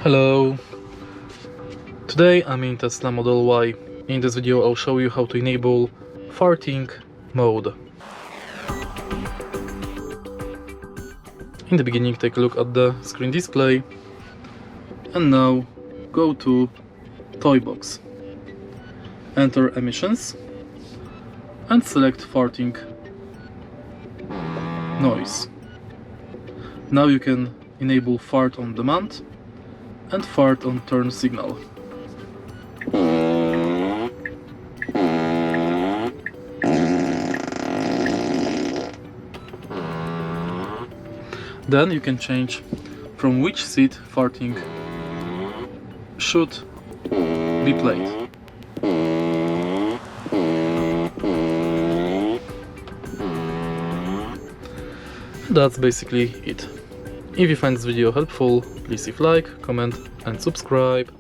Hello! Today I'm in Tesla Model Y. In this video I'll show you how to enable farting mode. In the beginning take a look at the screen display and now go to Toy Box. Enter emissions and select farting noise. Now you can enable fart on demand and fart on turn signal. Then you can change from which seat farting should be played. That's basically it. If you find this video helpful, please leave like, comment and subscribe.